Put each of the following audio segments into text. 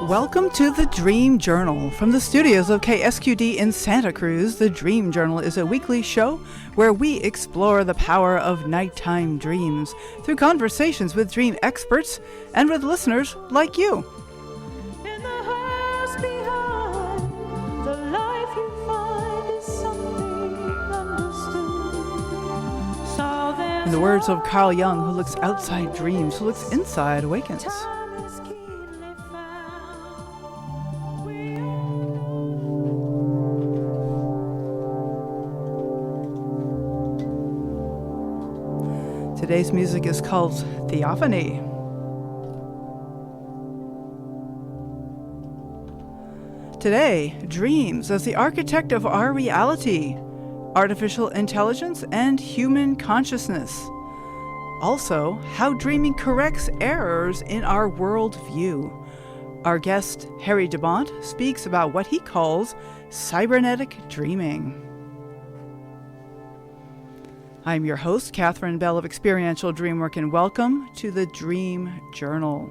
Welcome to the Dream Journal. From the studios of KSQD in Santa Cruz, the Dream Journal is a weekly show where we explore the power of nighttime dreams through conversations with dream experts and with listeners like you. In the house behind, the life you find is something understood. So In the words of Carl Jung, who looks outside dreams, who looks inside awakens. time is keenly found. Today's music is called Theophany. Today, dreams as the architect of our reality, artificial intelligence, and human consciousness. Also, how dreaming corrects errors in our worldview. Our guest, Harry de Bont, speaks about what he calls cybernetic dreaming. I'm your host, Katherine Bell of Experiential Dreamwork, and welcome to the Dream Journal.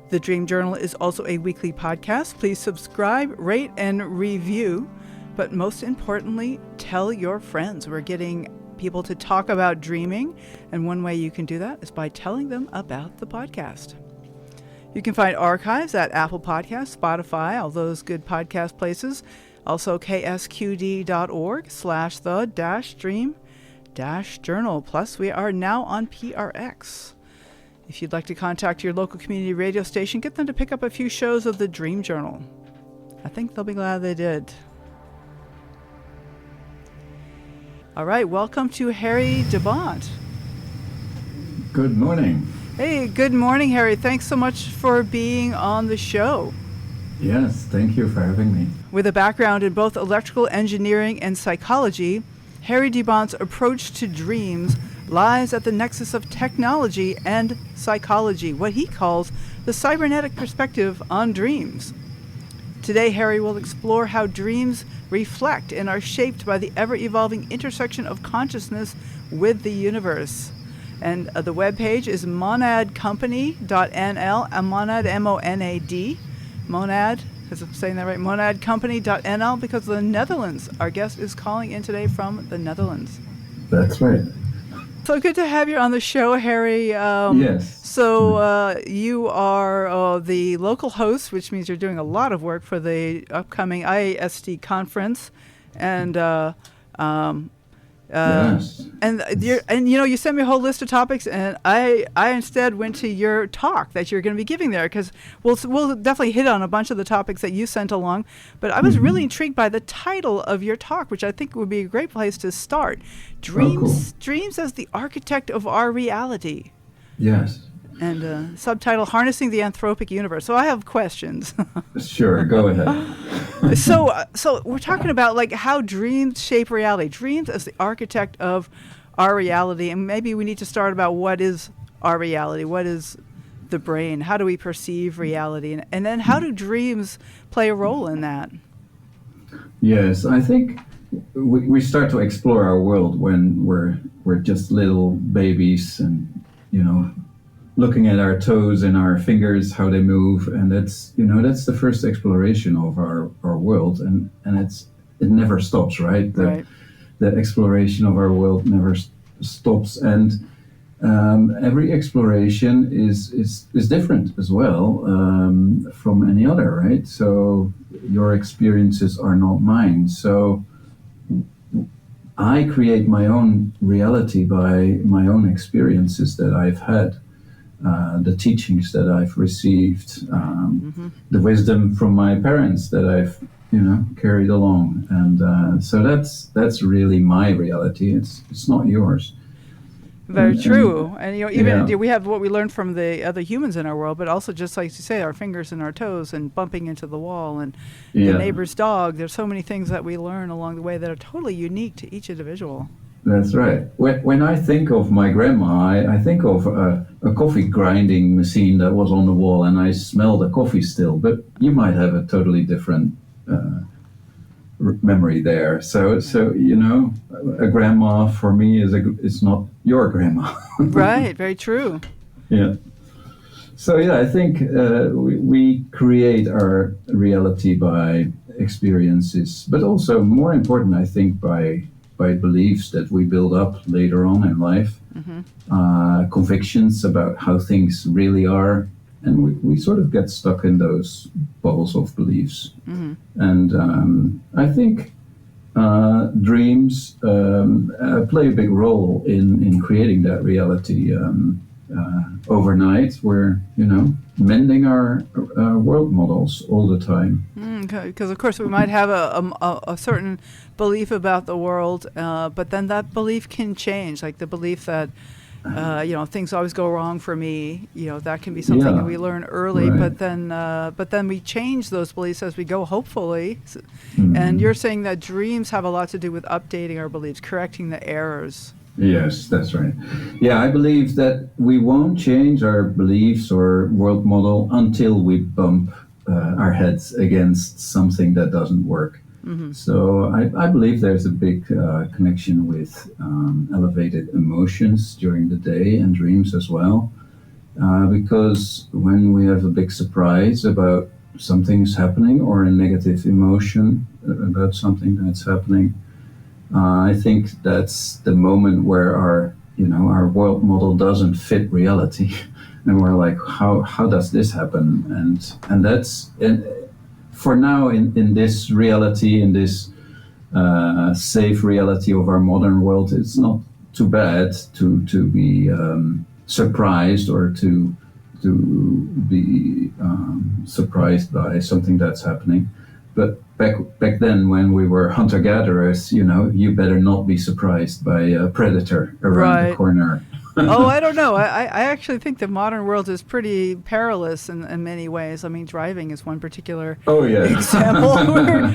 The Dream Journal is also a weekly podcast. Please subscribe, rate, and review. But most importantly, tell your friends. We're getting people to talk about dreaming, and one way you can do that is by telling them about the podcast. You can find archives at Apple Podcasts, Spotify, all those good podcast places. Also ksqd.org/the-dream-journal. Plus, we are now on PRX. If you'd like to contact your local community radio station, get them to pick up a few shows of the Dream Journal. I think they'll be glad they did. All right, welcome to Harry de Bont. Good morning. Hey, good morning, Harry. Thanks so much for being on the show. Yes, thank you for having me. With a background in both electrical engineering and psychology, Harry de Bont's approach to dreams lies at the nexus of technology and psychology, what he calls the cybernetic perspective on dreams. Today, Harry will explore how dreams reflect and are shaped by the ever-evolving intersection of consciousness with the universe. And the webpage is monadcompany.nl, monad, M-O-N-A-D, monad, is I'm saying that right, monadcompany.nl, because of the Netherlands. Our guest is calling in today from the Netherlands. That's right. So good to have you on the show, Harry. Yes. So you are the local host, which means you're doing a lot of work for the upcoming IASD conference, and Yes. and you sent me a whole list of topics, and I instead went to your talk that you're going to be giving there, because we'll definitely hit on a bunch of the topics that you sent along. But I was really intrigued by the title of your talk, which I think would be a great place to start. Dreams as the architect of our reality. Yes. And subtitle, Harnessing the Anthropic Universe. So I have questions. Sure, go ahead. So we're talking about like how dreams shape reality. Dreams as the architect of our reality. And maybe we need to start about what is our reality? What is the brain? How do we perceive reality? And then how do dreams play a role in that? Yes, I think we start to explore our world when we're just little babies, and looking at our toes and our fingers, how they move, and that's the first exploration of our world, and it never stops, right? Right. The exploration of our world never stops, and every exploration is different as well from any other, right? So your experiences are not mine. So I create my own reality by my own experiences that I've had. The teachings that I've received, the wisdom from my parents that I've, carried along, and so that's really my reality. It's not yours. Very true. And we have what we learned from the other humans in our world, but also, just like you say, our fingers and our toes and bumping into the wall and the neighbor's dog. There's so many things that we learn along the way that are totally unique to each individual. That's right. When I think of my grandma, I think of a coffee grinding machine that was on the wall, and I smell the coffee still. But you might have a totally different memory there. So a grandma for me is not your grandma. Right. Very true. Yeah. So yeah, I think we create our reality by experiences, but also more important, I think, by beliefs that we build up later on in life, convictions about how things really are, and we sort of get stuck in those bubbles of beliefs. And I think dreams play a big role in creating that reality. Overnight, we're mending our world models all the time. Because of course we might have a certain belief about the world, but then that belief can change. Like the belief that things always go wrong for me. That can be something that we learn early, right. but then we change those beliefs as we go, hopefully. And you're saying that dreams have a lot to do with updating our beliefs, correcting the errors. Yes, that's right. Yeah, I believe that we won't change our beliefs or world model until we bump our heads against something that doesn't work. So I believe there's a big connection with elevated emotions during the day and dreams as well. Because when we have a big surprise about something's happening or a negative emotion about something that's happening, I think that's the moment where our world model doesn't fit reality, and we're like, how does this happen? And that's for now in this reality, in this safe reality of our modern world. It's not too bad to be surprised or to be surprised by something that's happening. But back then, when we were hunter-gatherers, you better not be surprised by a predator around the corner. Oh, I don't know. I actually think the modern world is pretty perilous in many ways. I mean, driving is one particular example where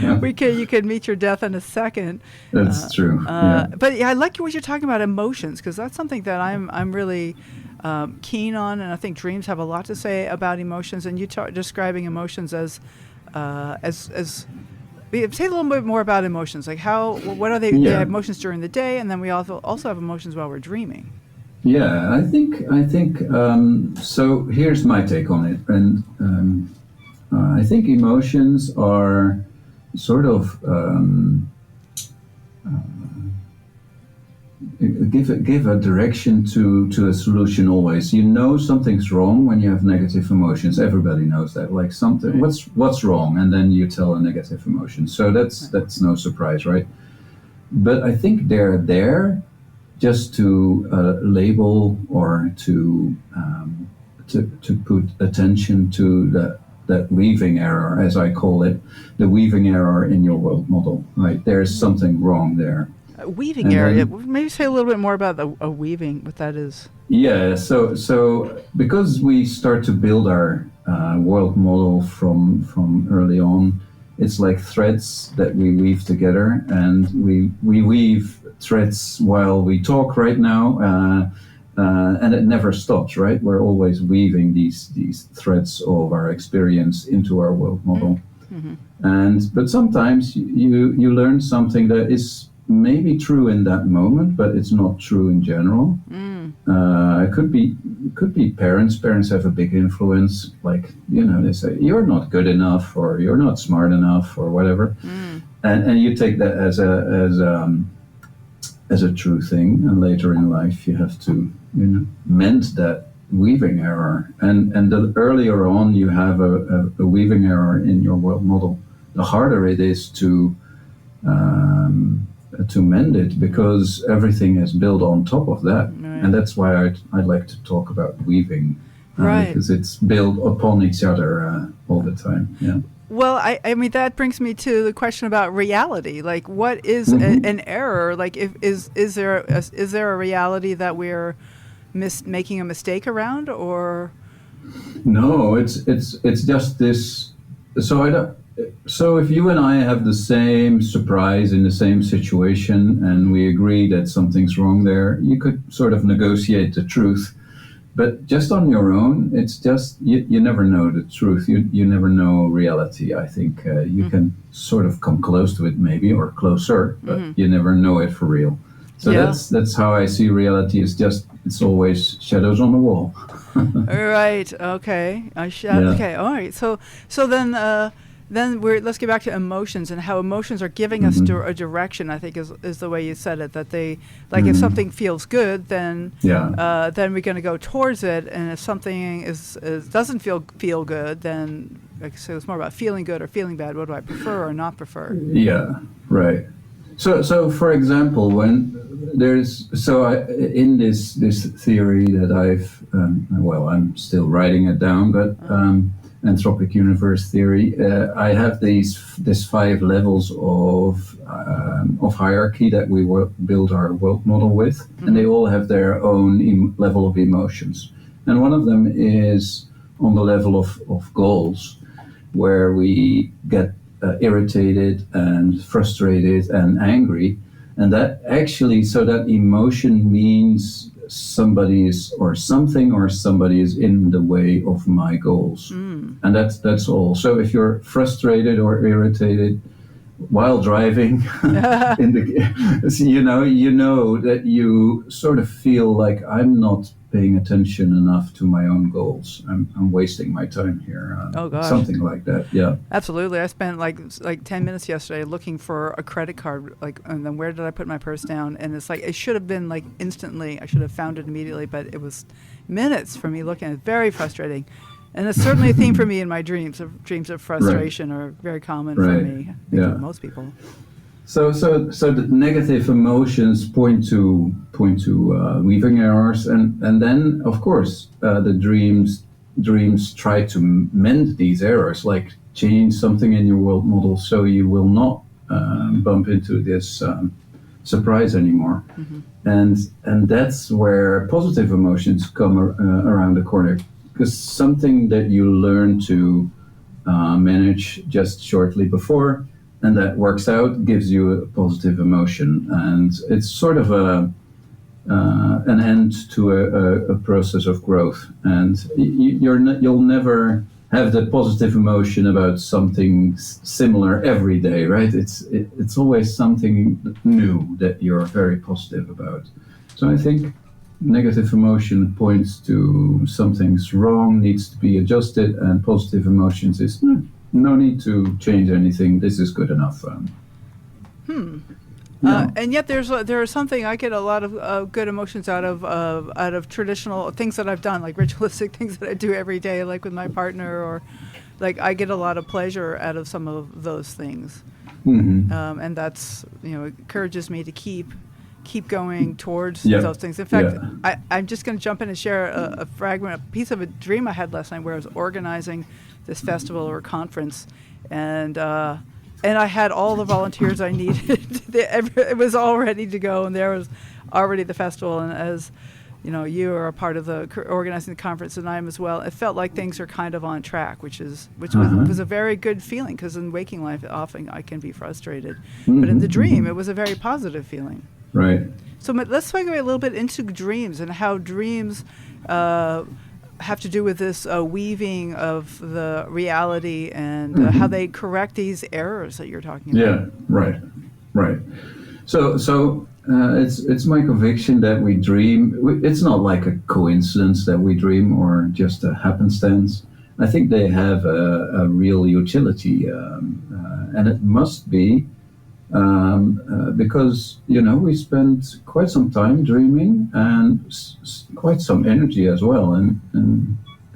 you could meet your death in a second. That's true. But I like what you're talking about emotions, because that's something that I'm really keen on, and I think dreams have a lot to say about emotions. And you describing emotions as say a little bit more about emotions. Like what are they? They have emotions during the day, and then we also have emotions while we're dreaming. Yeah, I think. So here's my take on it, and I think emotions are sort of give a direction to a solution always. Something's wrong when you have negative emotions. Everybody knows that. Like something, what's wrong, and then you tell a negative emotion. So that's no surprise, right? But I think they're there just to label or to put attention to that weaving error, as I call it, the weaving error in your world model. Right? There's something wrong there. Weaving area. Maybe say a little bit more about a weaving, what that is. Yeah, so because we start to build our world model from early on, it's like threads that we weave together, and we weave threads while we talk right now, and it never stops, right? We're always weaving these threads of our experience into our world model. But sometimes you learn something that is maybe true in that moment, but it's not true in general. It could be parents. Parents have a big influence. Like, they say, you're not good enough, or you're not smart enough, or whatever. And you take that as a true thing. And later in life, you have to, mend that weaving error. And the earlier on you have a weaving error in your world model, the harder it is to mend it, because everything is built on top of that. And that's why I like to talk about weaving, because it's built upon each other all the time. Yeah. Well, I mean, that brings me to the question about reality. Like, what is an error? Like, is there a reality that we're making a mistake around, or? No, it's just this. So if you and I have the same surprise in the same situation, and we agree that something's wrong there, you could sort of negotiate the truth. But just on your own, it's just, you never know the truth. You never know reality. I think you can sort of come close to it maybe, or closer, but you never know it for real. So that's how I see reality, is just it's always shadows on the wall. Right. Okay. Yeah. Okay. All right. So then let's get back to emotions and how emotions are giving us a direction. I think is the way you said it. That they like if something feels good, then then we're going to go towards it, and if something doesn't feel good, then so it's more about feeling good or feeling bad. What do I prefer or not prefer? Yeah. Right. So for example, when in this theory that I'm still writing it down, but anthropic universe theory, I have this 5 levels of hierarchy that we build our world model with, and they all have their own level of emotions. And one of them is on the level of goals, where we get irritated and frustrated and angry, and that actually, so that emotion means somebody is somebody is in the way of my goals, and that's all. So if you're frustrated or irritated while driving, you know that you sort of feel like I'm not paying attention enough to my own goals. I'm wasting my time here. Oh gosh. Something like that. Yeah. Absolutely. I spent like 10 minutes yesterday looking for a credit card, and then where did I put my purse down? And it's like it should have been like instantly. I should have found it immediately, but it was minutes for me looking. It's very frustrating. And it's certainly a theme for me in my dreams. Dreams of frustration are very common for me. For most people. So the negative emotions point to weaving errors, and then of course the dreams try to mend these errors, like change something in your world model so you will not bump into this surprise anymore. And that's where positive emotions come around the corner, because something that you learn to manage just shortly before, and that works out, gives you a positive emotion, and it's sort of an end to a process of growth. And you'll never have the positive emotion about something similar every day, right? It's always something new that you're very positive about. So I think negative emotion points to something's wrong, needs to be adjusted, and positive emotions is no need to change anything. This is good enough. And yet there's something I get a lot of good emotions out of traditional things that I've done, like ritualistic things that I do every day, like with my partner, or like I get a lot of pleasure out of some of those things, and that's encourages me to keep going towards those things. In fact, I'm just going to jump in and share a piece of a dream I had last night, where I was organizing this festival or conference, and I had all the volunteers I needed. It was all ready to go, and there was already the festival. And as you are a part of the organizing the conference, and I am as well. It felt like things are kind of on track, which was a very good feeling, because in waking life often I can be frustrated, but in the dream it was a very positive feeling. Right. So let's segue a little bit into dreams and how dreams have to do with this weaving of the reality and how they correct these errors that you're talking about. Yeah, right. So it's my conviction that we dream. It's not like a coincidence that we dream or just a happenstance. I think they have a real utility, and it must be because we spend quite some time dreaming and quite some energy as well. And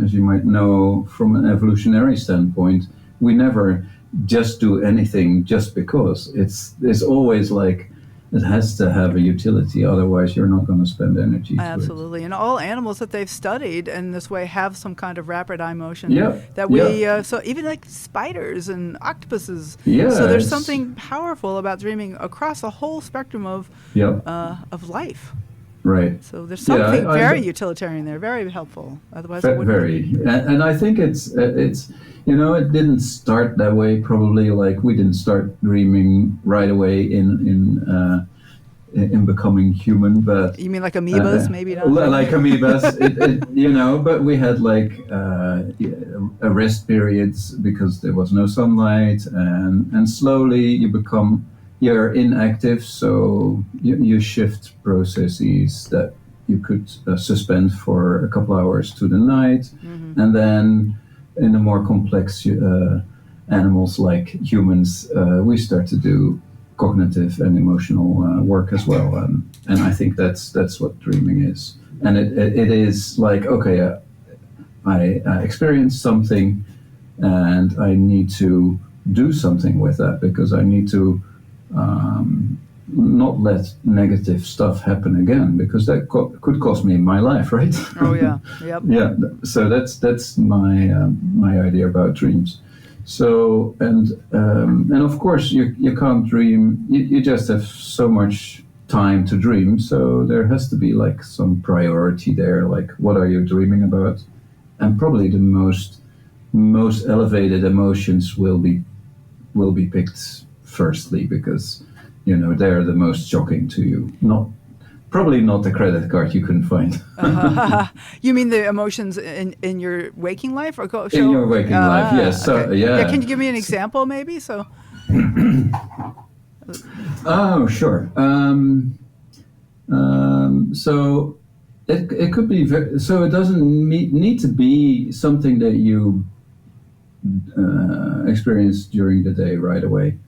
as you might know, from an evolutionary standpoint, we never just do anything just because. It's always like it has to have a utility, otherwise you're not going to spend energy. Absolutely. And all animals that they've studied in this way have some kind of rapid eye motion that we, so even like spiders and octopuses. So there's something powerful about dreaming across a whole spectrum of life. Right. So there's something very utilitarian there, very helpful. Otherwise, it wouldn't very. And I think it's it didn't start that way. Probably like we didn't start dreaming right away in becoming human. But you mean like amoebas, maybe not. Like amoebas, but we had like a rest periods because there was no sunlight, and slowly you're inactive, so you shift processes that you could suspend for a couple hours to the night, and then in the more complex animals like humans, we start to do cognitive and emotional work as well, and I think that's what dreaming is. And it is like, okay, I experienced something, and I need to do something with that because I need to not let negative stuff happen again, because that could cost me my life, right? Oh yeah, yep. Yeah. So that's my idea about dreams. So and of course you can't dream. You just have so much time to dream. So there has to be like some priority there. Like, what are you dreaming about? And probably the most elevated emotions will be picked firstly, because they're the most shocking to you. Probably not the credit card you couldn't find. You mean the emotions in your waking life, or in your waking life? Yes. So okay. yeah. Can you give me an example, maybe? So. Oh, sure. So it could be so it doesn't need to be something that you experience during the day right away.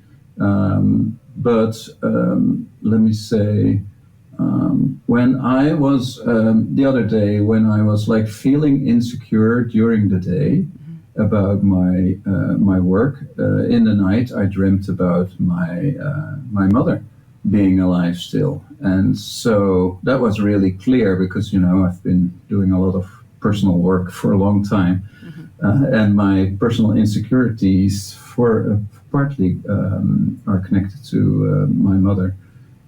But let me say, when I was the other day, when I was like feeling insecure during the day about my work, in the night I dreamt about my mother being alive still, and so that was really clear because I've been doing a lot of personal work for a long time, and my personal insecurities partly are connected to my mother.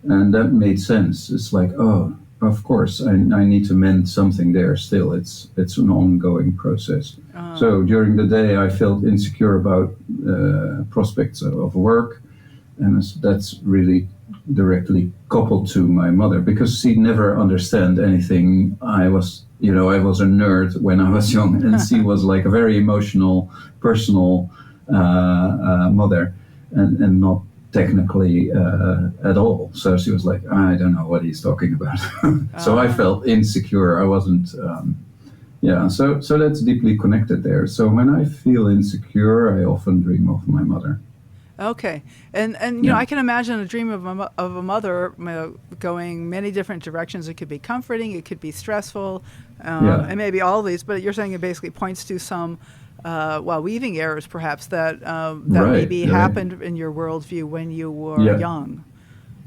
And that made sense. It's like, oh, of course, I need to mend something there still. It's an ongoing process. So during the day, I felt insecure about prospects of work. And that's really directly coupled to my mother, because she never understood anything. I was a nerd when I was young, and she was like a very emotional, personal mother, and not technically at all. So she was like, I don't know what he's talking about. So I felt insecure. I wasn't, so that's deeply connected there. So when I feel insecure, I often dream of my mother. Okay, and I can imagine a dream of a mother going many different directions. It could be comforting, it could be stressful, and maybe all of these. But you're saying it basically points to some weaving errors, perhaps that maybe happened in your worldview when you were young.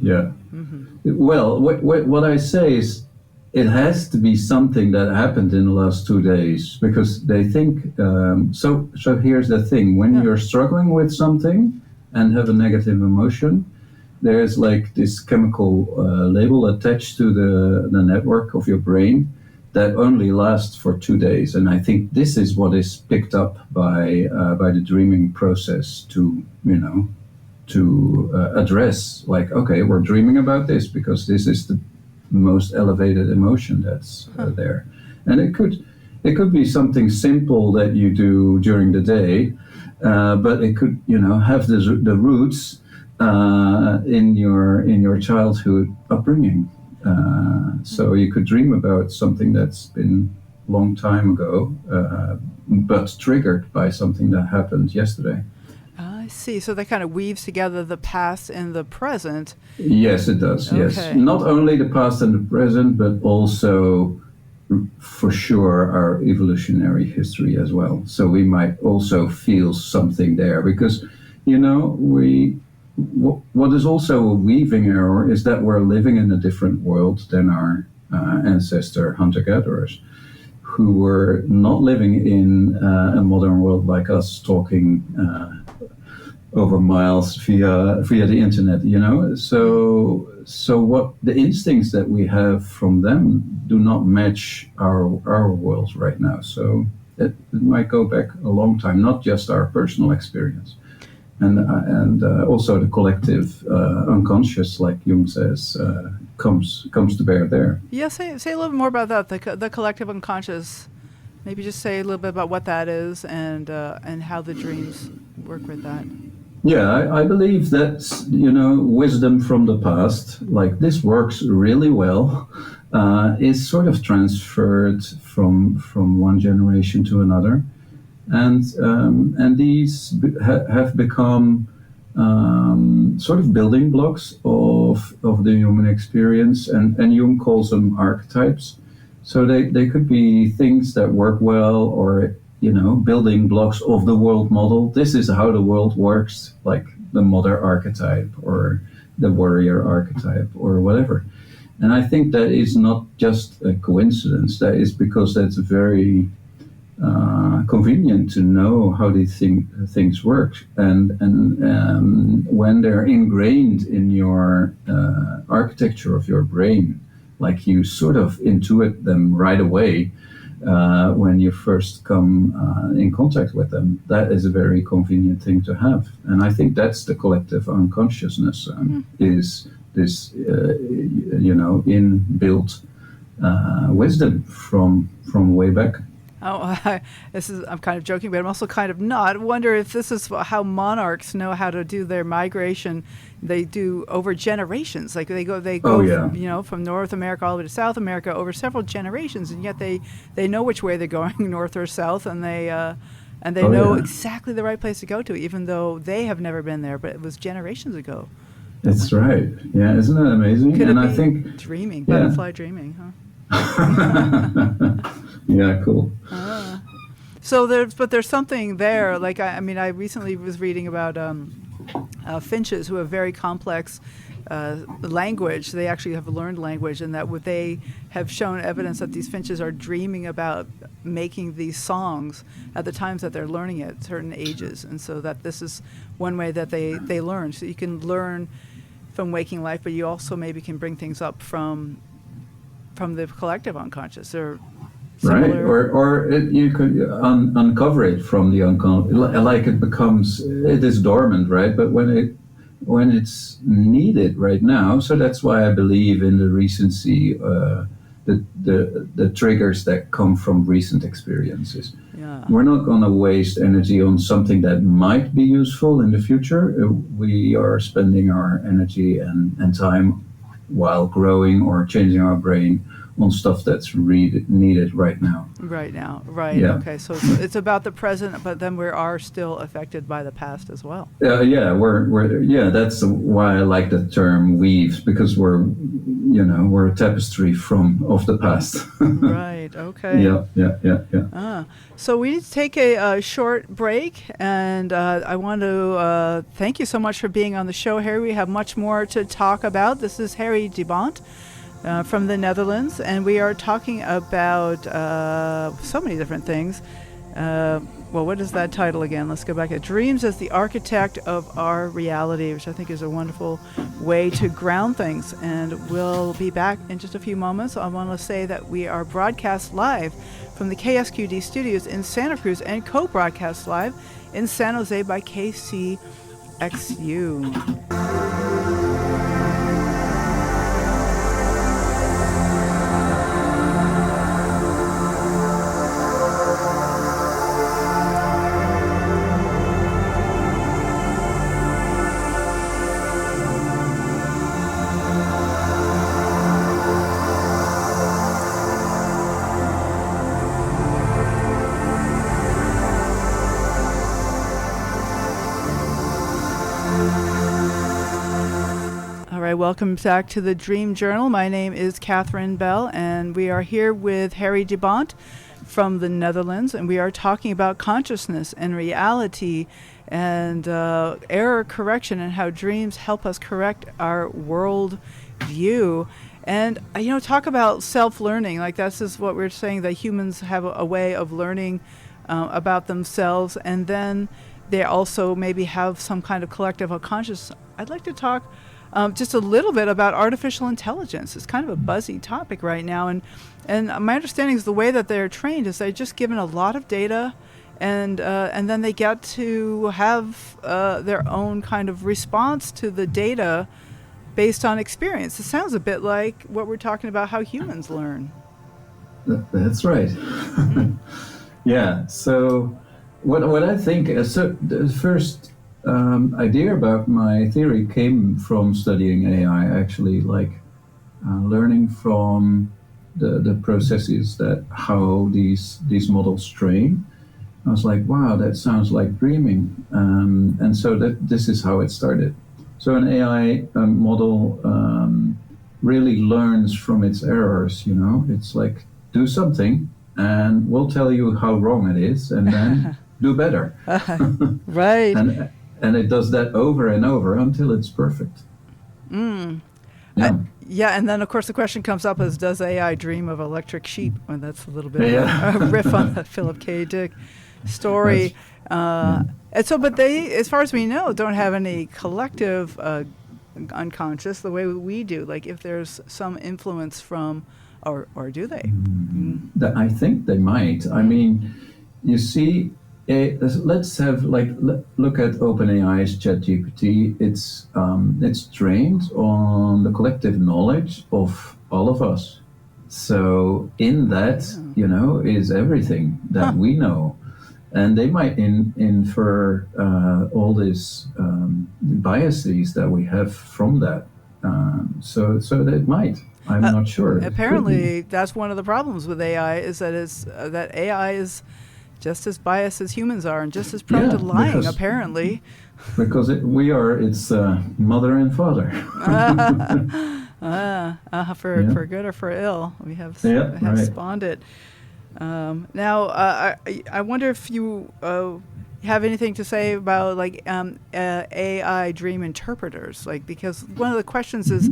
Yeah. Mm-hmm. Well, what I say is, it has to be something that happened in the last 2 days, because they think. So here's the thing: when you're struggling with something and have a negative emotion, there's like this chemical label attached to the network of your brain that only lasts for 2 days. And I think this is what is picked up by the dreaming process to address, like, okay, we're dreaming about this because this is the most elevated emotion that's there. And it could be something simple that you do during the day, but it could, have the roots in your childhood upbringing. So you could dream about something that's been a long time ago, but triggered by something that happened yesterday. I see. So that kind of weaves together the past and the present. Yes, it does. Okay. Yes, not only the past and the present, but also, for sure, our evolutionary history as well. So we might also feel something there, because, what is also a weaving error is that we're living in a different world than our ancestor hunter-gatherers, who were not living in a modern world like us, talking over miles via the internet. So what the instincts that we have from them do not match our world right now. So it might go back a long time, not just our personal experience. And also the collective unconscious, like Jung says, comes to bear there. Yeah, say a little bit more about that. The collective unconscious. Maybe just say a little bit about what that is and how the dreams work with that. Yeah, I believe that wisdom from the past, like this, works really well is sort of transferred from one generation to another, and these have become sort of building blocks of the human experience, and Jung calls them archetypes. So they could be things that work well, or building blocks of the world model. This is how the world works, like the mother archetype or the warrior archetype or whatever. And I think that is not just a coincidence. That is because that's very convenient to know how these things work, and when they're ingrained in your architecture of your brain, like you sort of intuit them right away when you first come in contact with them. That is a very convenient thing to have, and I think that's the collective unconsciousness is this inbuilt wisdom from way back. Oh, I'm kind of joking, but I'm also kind of not. I wonder if this is how monarchs know how to do their migration. They do over generations. Like they go, from North America all the way to South America over several generations, and yet they know which way they're going, north or south, and they know exactly the right place to go to, even though they have never been there, but it was generations ago. That's right. Yeah, isn't that amazing? Could and it be I think dreaming, butterfly dreaming, huh? Yeah, cool. So there's something there. Like I recently was reading about finches who have very complex language. They actually have learned language, and that they have shown evidence that these finches are dreaming about making these songs at the times that they're learning at certain ages, and so that this is one way that they learn. So you can learn from waking life, but you also maybe can bring things up from the collective unconscious, or similar. Right, or you could uncover it from the unconscious, like it is dormant, right? But when it's needed right now, so that's why I believe in the recency, the triggers that come from recent experiences. Yeah. We're not going to waste energy on something that might be useful in the future. We are spending our energy and time while growing or changing our brain on stuff that's needed right now. Right now, right. Yeah. Okay, so it's about the present, but then we are still affected by the past as well. We're that's why I like the term weaves, because we're a tapestry of the past. Right. Okay. Yeah. So we need to take a short break, and I want to thank you so much for being on the show, Harry. We have much more to talk about. This is Harry de Bont from the Netherlands, and we are talking about so many different things. Well, what is that title again? Let's go back. Dreams as the Architect of Our Reality, which I think is a wonderful way to ground things. And we'll be back in just a few moments. I want to say that we are broadcast live from the KSQD studios in Santa Cruz and co-broadcast live in San Jose by KCXU. Welcome back to the Dream Journal. My name is Katherine Bell, and we are here with Harry de Bont from the Netherlands, and we are talking about consciousness and reality and error correction, and how dreams help us correct our world view. And talk about self-learning. Like this is what we're saying, that humans have a way of learning about themselves, and then they also maybe have some kind of collective unconscious. I'd like to talk just a little bit about artificial intelligence. It's kind of a buzzy topic right now, and my understanding is the way that they're trained is they're just given a lot of data, and then they get to have their own kind of response to the data based on experience. It sounds a bit like what we're talking about, how humans learn. That's right. Mm-hmm. Yeah. So what I think the first idea about my theory came from studying AI, actually, like learning from the processes that how these models train, I was like, wow, that sounds like dreaming. And so this is how it started. So an AI model really learns from its errors, you know. It's like, do something and we'll tell you how wrong it is and then do better. Right. And it does that over and over until it's perfect. Yeah, and then of course the question comes up is, does AI dream of electric sheep? And that's a little bit of a riff on the Philip K. Dick story. And so, but they, as far as we know, don't have any collective unconscious the way we do. Like if there's some influence from, or do they? I think they might. I mean, you see, let's have look at OpenAI's ChatGPT. It's trained on the collective knowledge of all of us. So in that, you know, is everything that we know. And they might infer all these biases that we have from that. So they might. I'm not sure. Apparently, that's one of the problems with AI is that AI is just as biased as humans are and just as prone to lying, apparently. Because it's mother and father. For good or for ill, we have spawned it. Now, I wonder if you have anything to say about like AI dream interpreters, like, because one of the questions is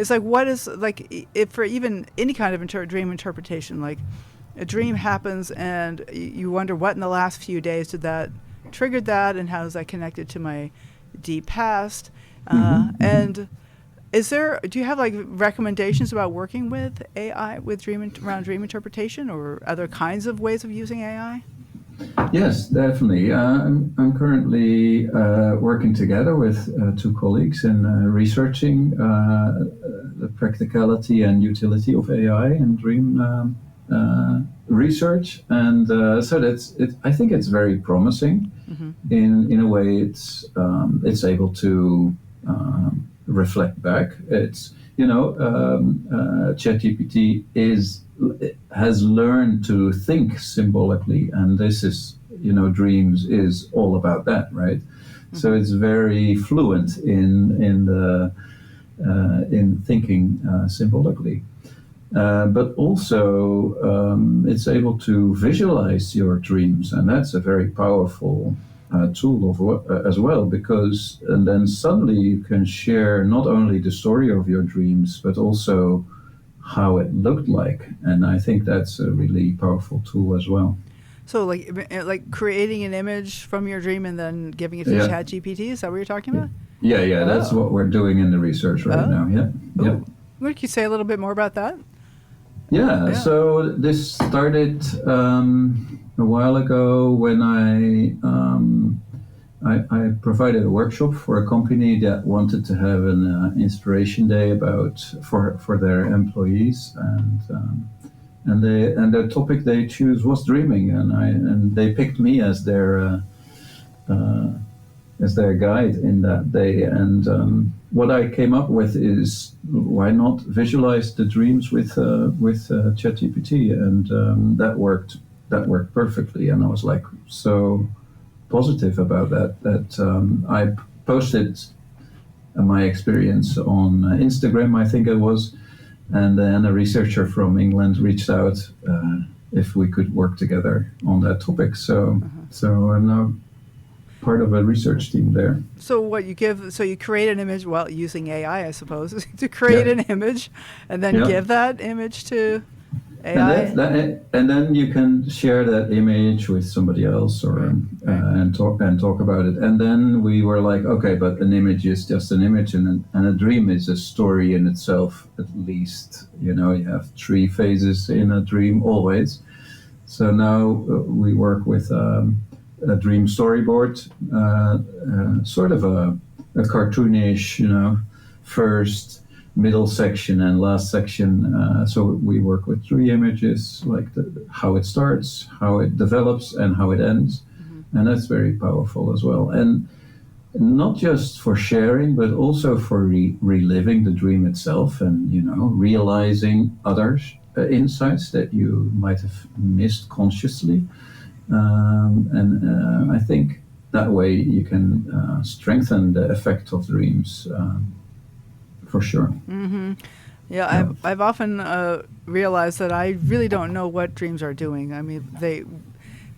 like, what is, like, if for even any kind of dream interpretation, like a dream happens and you wonder what in the last few days did that triggered that, and how is that connected to my deep past, and do you have like recommendations about working with AI with around dream interpretation or other kinds of ways of using AI? Yes, definitely. I'm currently working together with two colleagues in researching the practicality and utility of AI in dream research, and so that's it. I think it's very promising. In a way, it's able to reflect back. It's, you know, ChatGPT has learned to think symbolically, and this is, you know, dreams is all about that, right? So it's very fluent in thinking symbolically, but also it's able to visualize your dreams, and that's a very powerful tool as well, because and then suddenly you can share not only the story of your dreams but also how it looked like, and I think that's a really powerful tool as well. So like creating an image from your dream and then giving it to ChatGPT, is that what you're talking about? Yeah, that's what we're doing in the research right now. Yeah. Would you say a little bit more about that? Yeah. So this started a while ago when I provided a workshop for a company that wanted to have an inspiration day for their employees, and the topic they choose was dreaming, and they picked me as their guide in that day. And what I came up with is, why not visualize the dreams with ChatGPT, and that worked perfectly. And I was like so positive about that I posted my experience on Instagram, I think it was, and then a researcher from England reached out if we could work together on that topic. So I'm now part of a research team there. So you create an image, well, using AI, I suppose, to create an image, and then give that image to AI. And then you can share that image with somebody else, or and talk about it. And then we were like, okay, but an image is just an image, and a dream is a story in itself. At least, you know, you have 3 phases in a dream always. So now we work with a dream storyboard, sort of a cartoonish, you know, first, middle section and last section. So we work with 3 images, like how it starts, how it develops, and how it ends. And that's very powerful as well. And not just for sharing, but also for reliving the dream itself, and, you know, realizing others insights that you might have missed consciously. I think that way you can strengthen the effect of dreams, for sure. Mm-hmm. Yeah, I've often realized that I really don't know what dreams are doing. I mean,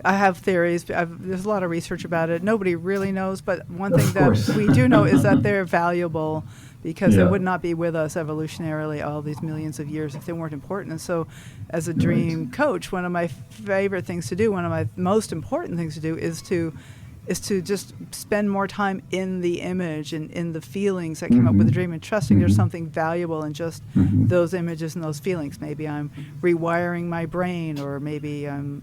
I have theories. There's a lot of research about it. Nobody really knows, but one thing that we do know is that they're valuable, because they would not be with us evolutionarily all these millions of years if they weren't important. And so, as a dream coach, one of my favorite things to do, one of my most important things to do, is to just spend more time in the image and in the feelings that came up with the dream, and trusting there's something valuable in just those images and those feelings. Maybe I'm rewiring my brain, or maybe I'm,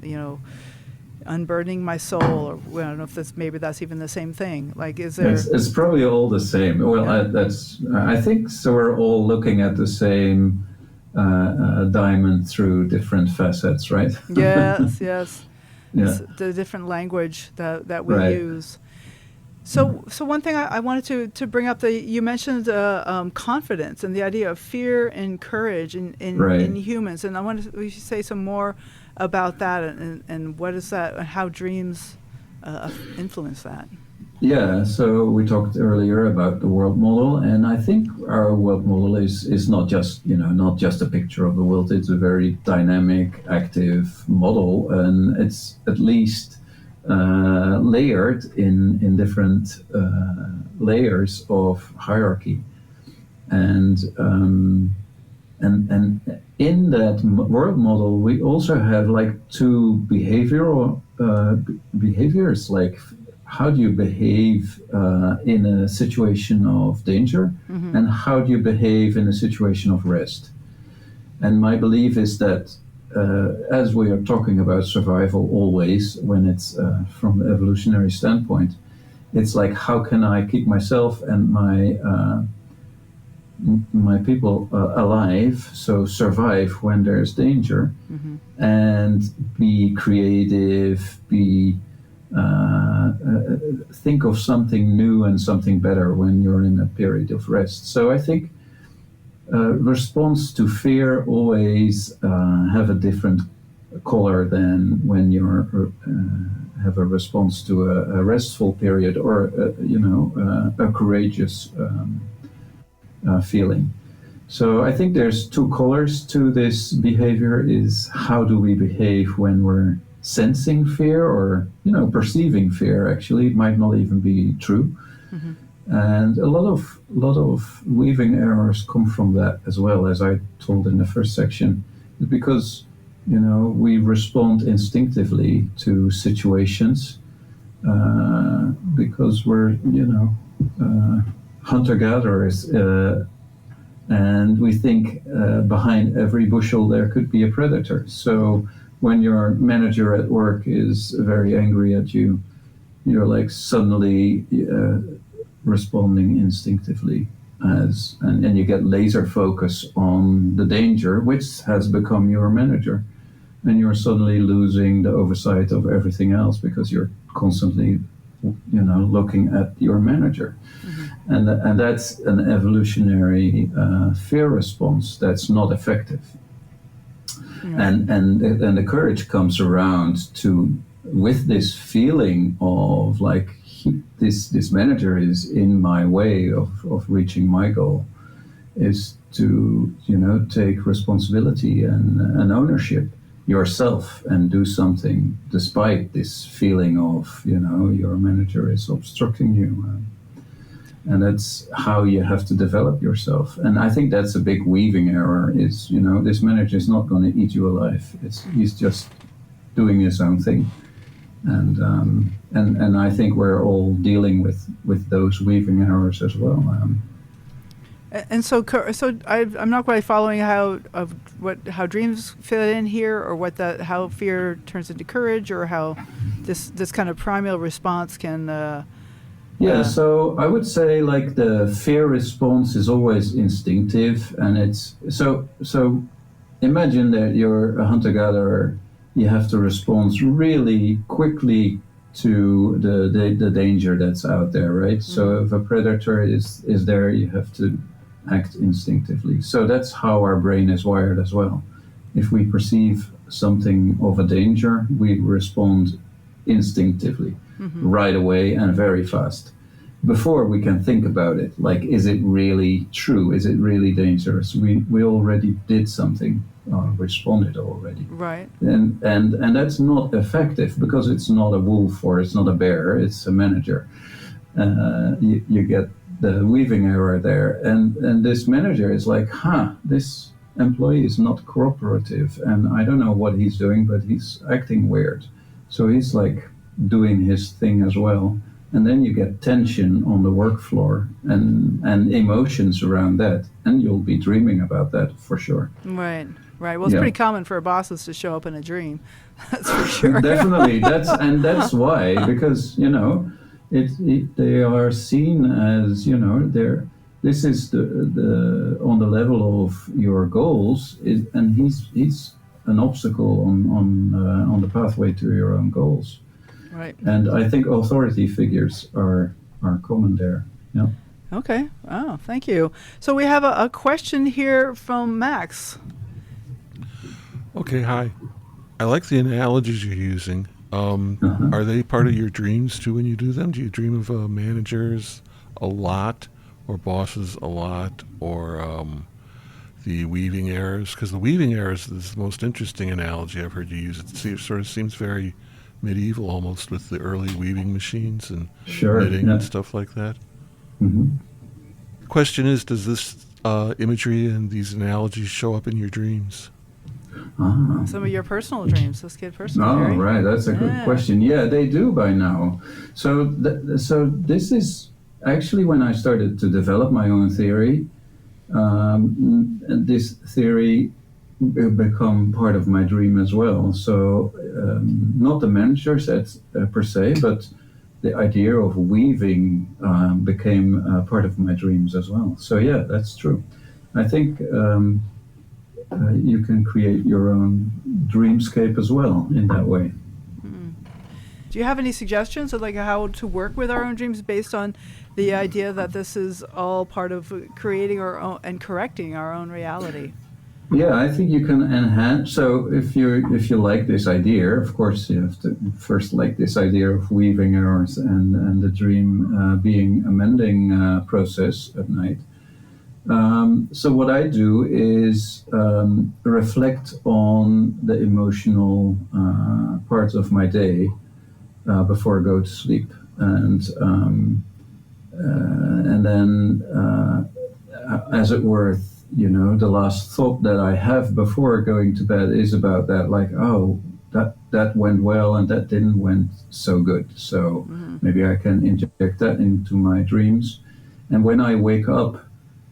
unburdening my soul, or I don't know if that's even the same thing. Like, is there? It's probably all the same. Well, I think so. We're all looking at the same diamond through different facets, right? Yes, yes. Yeah. It's the different language that we use. So one thing I wanted to bring up, you mentioned confidence and the idea of fear and courage in humans, and I wanted we should say some more about that, and what is that, and how dreams influence that. Yeah, so we talked earlier about the world model, and I think our world model is not just a picture of the world. It's a very dynamic, active model, and it's at least layered in different layers of hierarchy, and in that world model, we also have like two behaviors, like how do you behave in a situation of danger, and how do you behave in a situation of rest. And my belief is that as we are talking about survival always, when it's from the evolutionary standpoint, it's like, how can I keep myself and my people alive, so survive when there's danger, and be creative, think of something new and something better when you're in a period of rest. So I think response to fear always have a different color than when you're have a response to a restful period, or a courageous feeling. So I think there's two colors to this behavior: is how do we behave when we're sensing fear, or perceiving fear. Actually, it might not even be true. And a lot of weaving errors come from that as well, as I told in the first section, because we respond instinctively to situations because we're hunter-gatherers, and we think behind every bushel there could be a predator. So when your manager at work is very angry at you, you're like suddenly responding instinctively, and you get laser focus on the danger, which has become your manager, and you're suddenly losing the oversight of everything else because you're constantly looking at your manager. And that's an evolutionary fear response that's not effective. And the courage comes around with this feeling of like, this manager is in my way of reaching my goal, is to take responsibility and ownership yourself and do something despite this feeling of your manager is obstructing you. And that's how you have to develop yourself. And I think that's a big weaving error, is, this manager is not going to eat you alive. He's just doing his own thing. And I think we're all dealing with those weaving errors as well. And so I'm not quite following how dreams fit in here, or how fear turns into courage, or how this kind of primal response can. So I would say like the fear response is always instinctive, and it's so imagine that you're a hunter-gatherer. You have to respond really quickly to the danger that's out there, right? So if a predator is there, you have to act instinctively. So that's how our brain is wired as well. if we perceive something of a danger, we respond instinctively, right away and very fast. Before we can think about it, like, is it really true? Is it really dangerous? We already did something, responded already. Right. And that's not effective because it's not a wolf or it's not a bear, it's a manager. You get the weaving error there. And this manager is like, this employee is not cooperative and I don't know what he's doing, but he's acting weird. So he's like doing his thing as well. And then you get tension on the work floor and emotions around that. And you'll be dreaming about that for sure. Right. Well, it's pretty common for bosses to show up in a dream. That's for sure. Definitely. That's why, because, they are seen as, this is the on the level of your goals, and he's an obstacle on the pathway to your own goals. Right. And I think authority figures are common there. Yeah. Okay. Oh, thank you. So we have a question here from Max. Okay, hi. I like the analogies you're using. Are they part of your dreams too when you do them? Do you dream of managers a lot, or bosses a lot, or the weaving errors? Because the weaving errors is the most interesting analogy I've heard you use. It sort of seems very medieval almost, with the early weaving machines and knitting and stuff like that. Mm-hmm. The question is, does this imagery and these analogies show up in your dreams? Some of your personal dreams. Let's get personal. Oh, Jerry. right. That's a good question. Yeah, they do by now. So this is actually when I started to develop my own theory. This theory become part of my dream as well. So not the managers per se, but the idea of weaving became part of my dreams as well. So yeah, that's true. I think you can create your own dreamscape as well in that way. Do you have any suggestions of like how to work with our own dreams based on the idea that this is all part of creating our own and correcting our own reality? Yeah, I think you can enhance. So if you like this idea, of course you have to first like this idea of weaving errors and the dream being a mending process at night. So what I do is reflect on the emotional parts of my day before I go to sleep, and then, as it were, the last thought that I have before going to bed is about that, like, oh, that went well and that didn't went so good. So maybe I can inject that into my dreams, and when I wake up,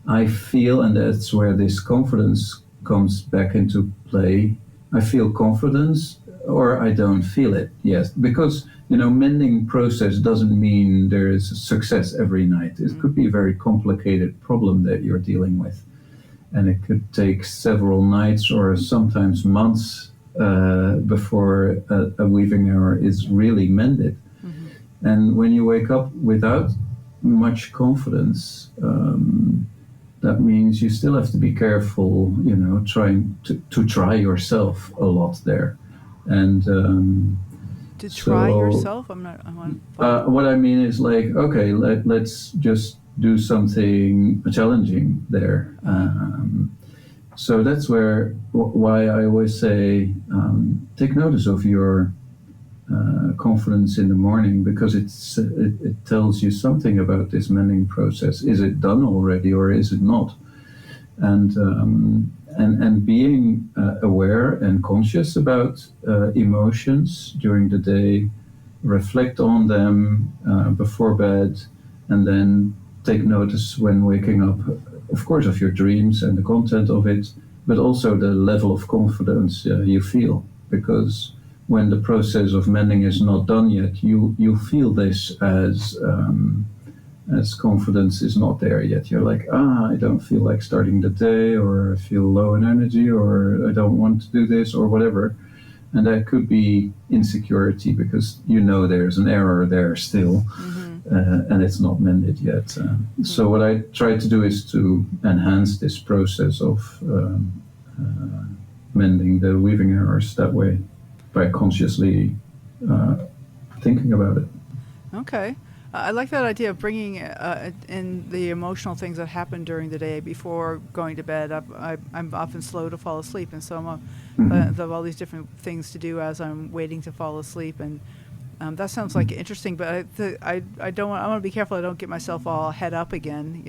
I feel, and that's where this confidence comes back into play. I feel confidence, or I don't feel it. Yes, because mending process doesn't mean there is success every night. It could be a very complicated problem that you're dealing with, and it could take several nights or sometimes months before a weaving error is really mended. And when you wake up without much confidence, that means you still have to be careful, trying to try yourself a lot there. And to try yourself? what I mean is like, okay, let's just do something challenging there. So that's why I always say, take notice of your confidence in the morning, because it tells you something about this mending process. Is it done already or is it not? And being aware and conscious about emotions during the day, reflect on them before bed, and then take notice when waking up, of course, of your dreams and the content of it, but also the level of confidence you feel, because when the process of mending is not done yet, you feel this as confidence is not there yet. You're like, I don't feel like starting the day, or I feel low in energy, or I don't want to do this, or whatever. And that could be insecurity, because there's an error there still, and it's not mended yet. So what I try to do is to enhance this process of mending the weaving errors that way by consciously thinking about it. Okay. I like that idea of bringing in the emotional things that happen during the day before going to bed. I'm often slow to fall asleep, and so I have all these different things to do as I'm waiting to fall asleep. And that sounds like interesting, but I don't want. I want to be careful I don't get myself all head up again,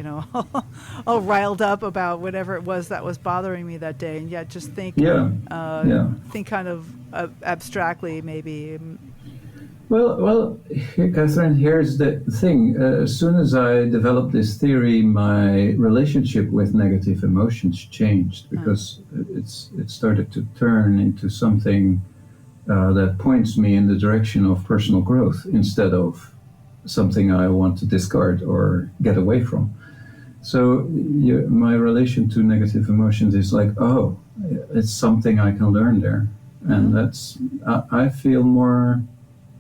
all riled up about whatever it was that was bothering me that day, and yet just think, think kind of abstractly maybe. Well, Catherine, here's the thing. As soon as I developed this theory, my relationship with negative emotions changed because it started to turn into something that points me in the direction of personal growth instead of something I want to discard or get away from. So my relation to negative emotions is like, oh, it's something I can learn there. And that's, I feel more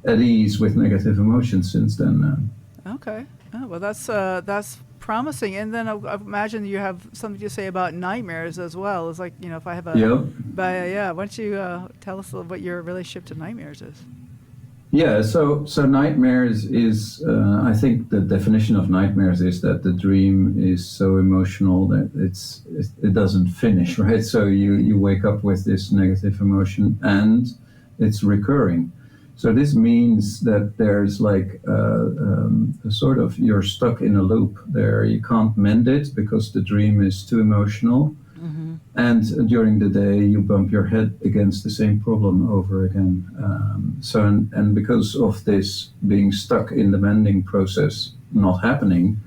at ease with negative emotions since then. Okay. Oh, well, that's promising. And then I imagine you have something to say about nightmares as well. It's like, if I have a... Yep. Why don't you tell us what your relationship to nightmares is? Yeah, so nightmares is, I think the definition of nightmares is that the dream is so emotional that it doesn't finish, right? So you wake up with this negative emotion and it's recurring. So this means that there's like a sort of, you're stuck in a loop there. You can't mend it because the dream is too emotional. And during the day, you bump your head against the same problem over again. And because of this being stuck in the mending process not happening,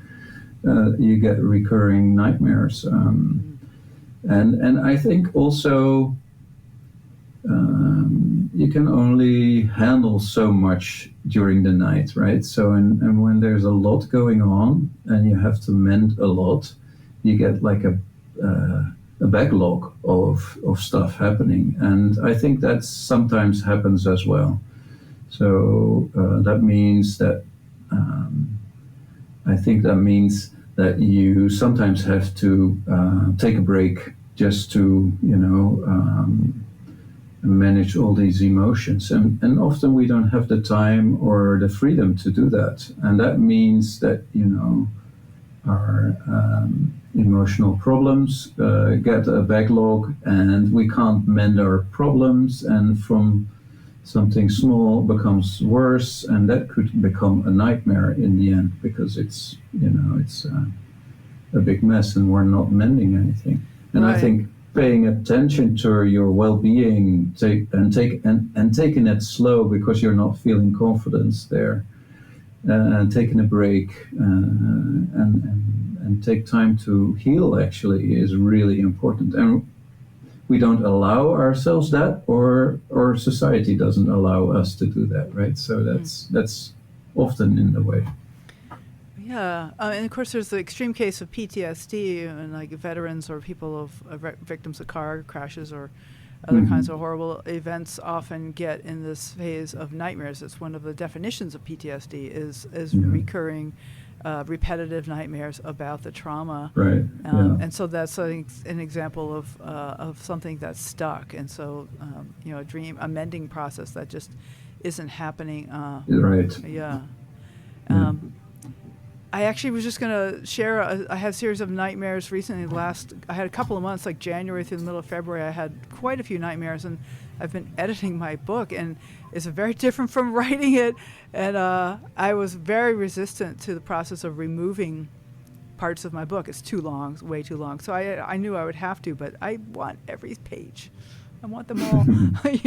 you get recurring nightmares. And I think also you can only handle so much during the night, right? So and when there's a lot going on and you have to mend a lot, you get like a backlog of stuff happening, and I think that sometimes happens as well. So that means that I think that means that you sometimes have to take a break just to manage all these emotions, and often we don't have the time or the freedom to do that, and that means that our emotional problems get a backlog, and we can't mend our problems, and from something small becomes worse, and that could become a nightmare in the end because it's a big mess and we're not mending anything. And right. I think paying attention to your well-being, taking it slow because you're not feeling confidence there, and taking a break and take time to heal actually is really important. And we don't allow ourselves that, or society doesn't allow us to do that, right? So that's often in the way. Yeah, and of course there's the extreme case of PTSD, and like veterans or people of victims of car crashes or other kinds of horrible events often get in this phase of nightmares. It's one of the definitions of PTSD is recurring, repetitive nightmares about the trauma. Right. And so that's an example of something that's stuck. And so a mending process that just isn't happening. Right. Yeah. I actually was just going to share, I had a series of nightmares recently. I had a couple of months, like January through the middle of February, I had quite a few nightmares, and I've been editing my book, and it's very different from writing it. And I was very resistant to the process of removing parts of my book. It's too long, it's way too long. So I knew I would have to, but I want every page. I want them all,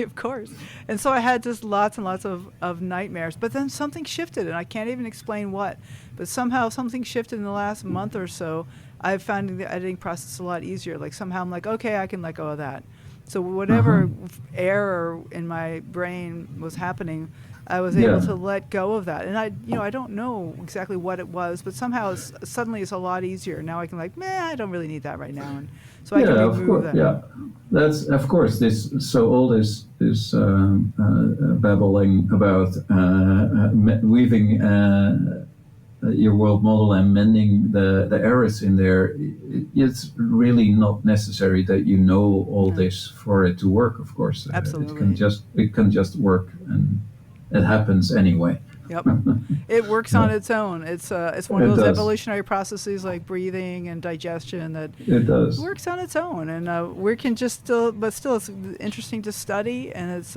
of course. And so I had just lots and lots of nightmares. But then something shifted, and I can't even explain what. But somehow something shifted in the last month or so. I've found the editing process a lot easier. Like somehow I'm like, okay, I can let go of that. So whatever error in my brain was happening, I was able to let go of that. And I don't know exactly what it was, but somehow suddenly it's a lot easier. Now I can I don't really need that right now. And so I can remove that. Yeah, that's of course all this babbling about weaving your world model and mending the errors in there, it's really not necessary that you know all this for it to work. Of course, Absolutely. it can just work, and it happens anyway. Yep, it works on its own. It's one of It those does. evolutionary processes like breathing and digestion that It does. works on its own, and we can just still it's interesting to study, and it's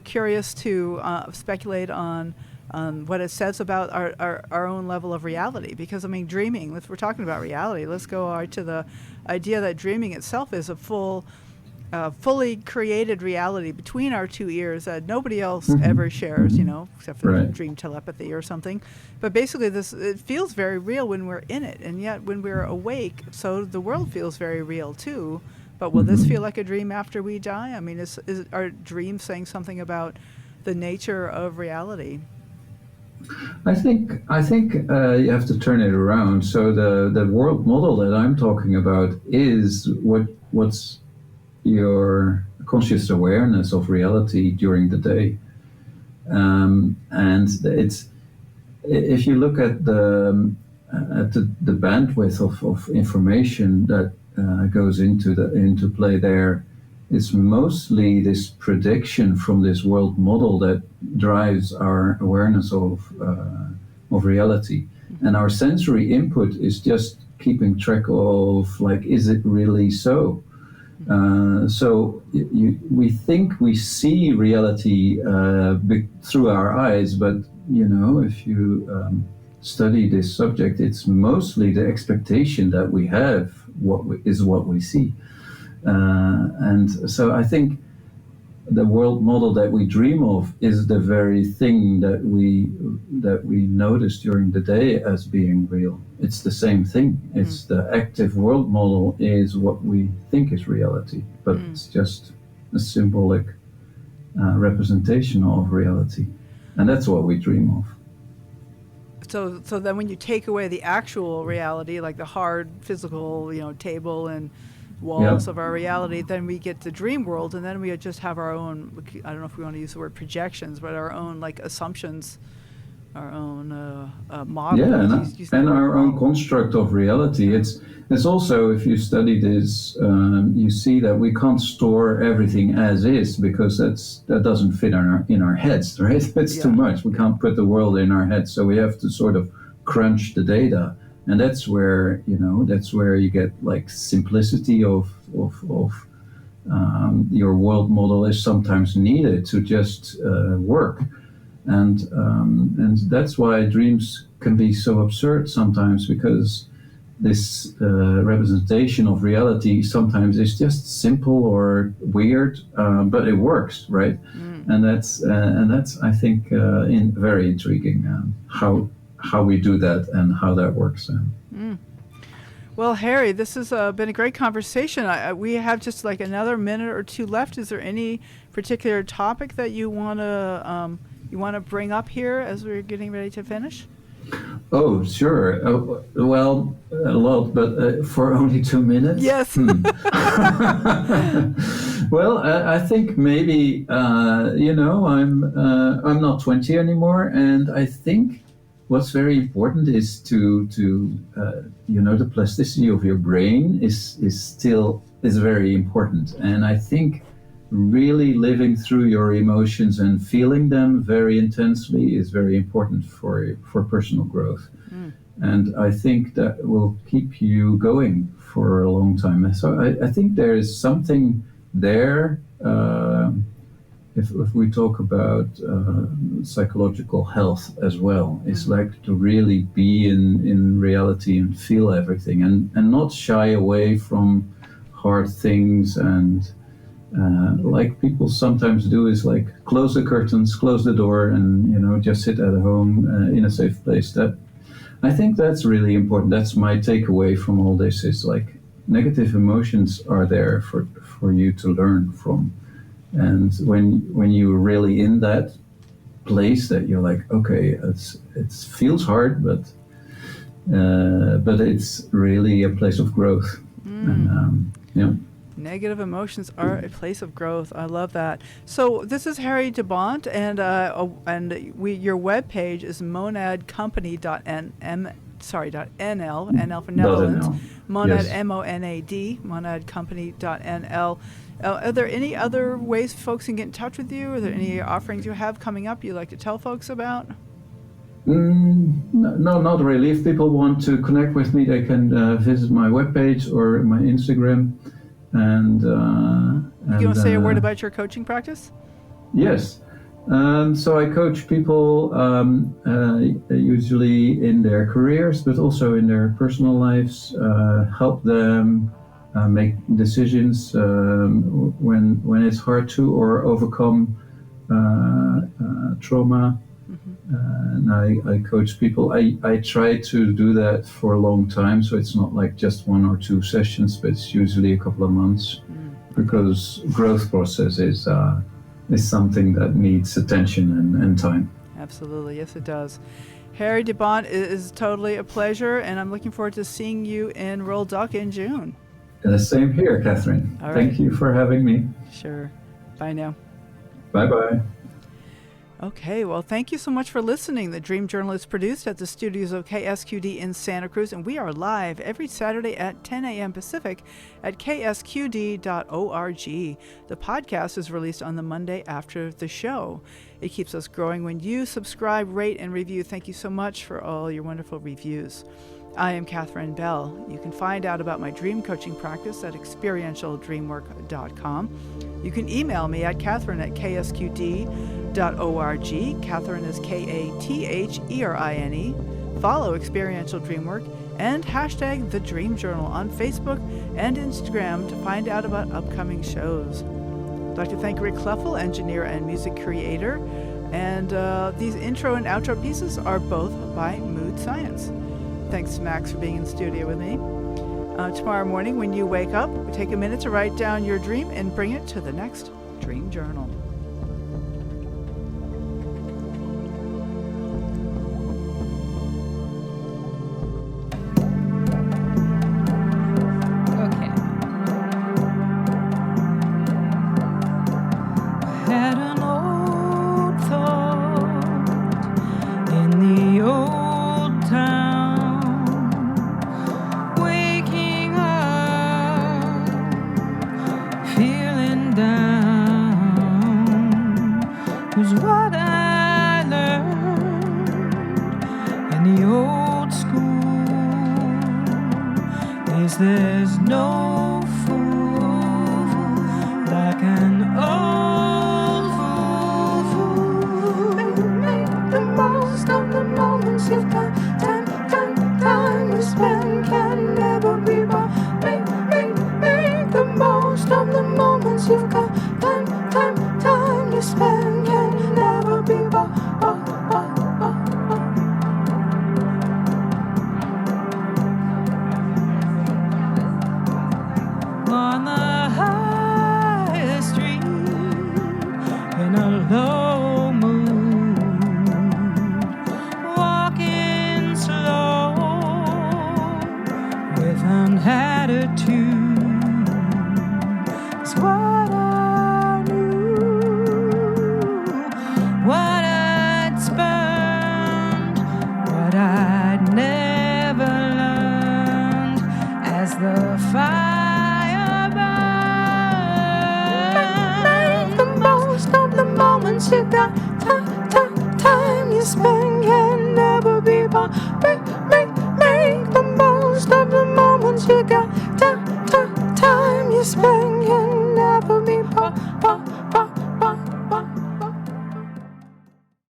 curious to speculate on what it says about our own level of reality. Because I mean, dreaming. If we're talking about reality, let's go to the idea that dreaming itself is a fully created reality between our two ears that nobody else ever shares, except for dream telepathy or something. But basically, it feels very real when we're in it, and yet when we're awake, so the world feels very real too. But will this feel like a dream after we die? I mean, is our dream saying something about the nature of reality? I think you have to turn it around. So the world model that I'm talking about is what's your conscious awareness of reality during the day, and it's, if you look at the bandwidth of information that goes into play there, it's mostly this prediction from this world model that drives our awareness of reality, and our sensory input is just keeping track of, like, is it really so? So we think we see reality through our eyes, but if you study this subject, it's mostly the expectation that we have what we see, and so I think the world model that we dream of is the very thing that we notice during the day as being real. It's the same thing. It's the active world model is what we think is reality, but it's just a symbolic representation of reality, and that's what we dream of. So then when you take away the actual reality, like the hard physical, table and walls of our reality, then we get the dream world, and then we just have our own, I don't know if we want to use the word projections, but our own like assumptions, our own model. Yeah, and our own construct of reality. It's also, if you study this, you see that we can't store everything as is, because that doesn't fit in our heads, right? It's too much. We can't put the world in our heads, so we have to sort of crunch the data. And that's where you get like simplicity of your world model is sometimes needed to just work, and that's why dreams can be so absurd sometimes, because this representation of reality sometimes is just simple or weird, but it works, right? And that's I think very intriguing, how we do that and how that works. Well, Harry, this has been a great conversation. We have just like another minute or two left. Is there any particular topic that you want to bring up here as we're getting ready to finish? Oh, sure. Well, a lot, but for only 2 minutes. Yes. Well, I think maybe I'm not 20 anymore, and I think what's very important is to the plasticity of your brain is very important, and I think really living through your emotions and feeling them very intensely is very important for personal growth, and I think that will keep you going for a long time. So I think there is something there. If we talk about psychological health as well, it's like to really be in reality and feel everything, and not shy away from hard things, and like people sometimes do is like close the curtains, close the door, and just sit at home in a safe place. That I think that's really important. That's my takeaway from all this, is like negative emotions are there for you to learn from. And when you're really in that place that you're like, okay, it feels hard, but it's really a place of growth. And Negative emotions are a place of growth. I love that. So this is Harry de Bont, and your webpage is monadcompany.nl, NL for Netherlands. .nl. Monad, Yes. MONAD, monadcompany.nl. Are there any other ways folks can get in touch with you? Are there any offerings you have coming up you'd like to tell folks about? No, not really. If people want to connect with me, they can visit my webpage or my Instagram. And You want to say a word about your coaching practice? Yes. So I coach people usually in their careers, but also in their personal lives. Help them make decisions when it's hard to, or overcome trauma. And I coach people. I try to do that for a long time, so it's not like just 1 or 2 sessions, but it's usually a couple of months, because growth process is something that needs attention and time. Absolutely, yes it does. Harry de Bont, it is totally a pleasure, and I'm looking forward to seeing you in Royal Duck in June. And the same here, Katherine. All right. Thank you for having me. Sure. Bye now. Bye-bye. Okay, well, thank you so much for listening. The Dream Journal is produced at the studios of KSQD in Santa Cruz, and we are live every Saturday at 10 a.m. Pacific at ksqd.org. The podcast is released on the Monday after the show. It keeps us growing when you subscribe, rate, and review. Thank you so much for all your wonderful reviews. I am Katherine Bell. You can find out about my dream coaching practice at experientialdreamwork.com. You can email me at Katherine@ksqd.org. Katherine is Katherine. Follow Experiential Dreamwork and hashtag The Dream Journal on Facebook and Instagram to find out about upcoming shows. I'd like to thank Rick Kleffel, engineer and music creator. And these intro and outro pieces are both by Mood Science. Thanks to Max for being in the studio with me. Tomorrow morning when you wake up, take a minute to write down your dream and bring it to the next Dream Journal. Okay. I had an old thought in the old town, waking up, feeling down, was what I learned in the old school. Is there's no fool like an old fool. Make the most of the moments you've got. Time you spend can never be bought. Make the most of the moments you've got. Time you spend can never be bought. On the high street in a low mood, walking slow with an attitude is what I knew, what I'd spurned, what I'd never learned as the fire burned. Make the most of the moments you got. Time you spend can never be bought. Make the most of the moments you got. Time you spend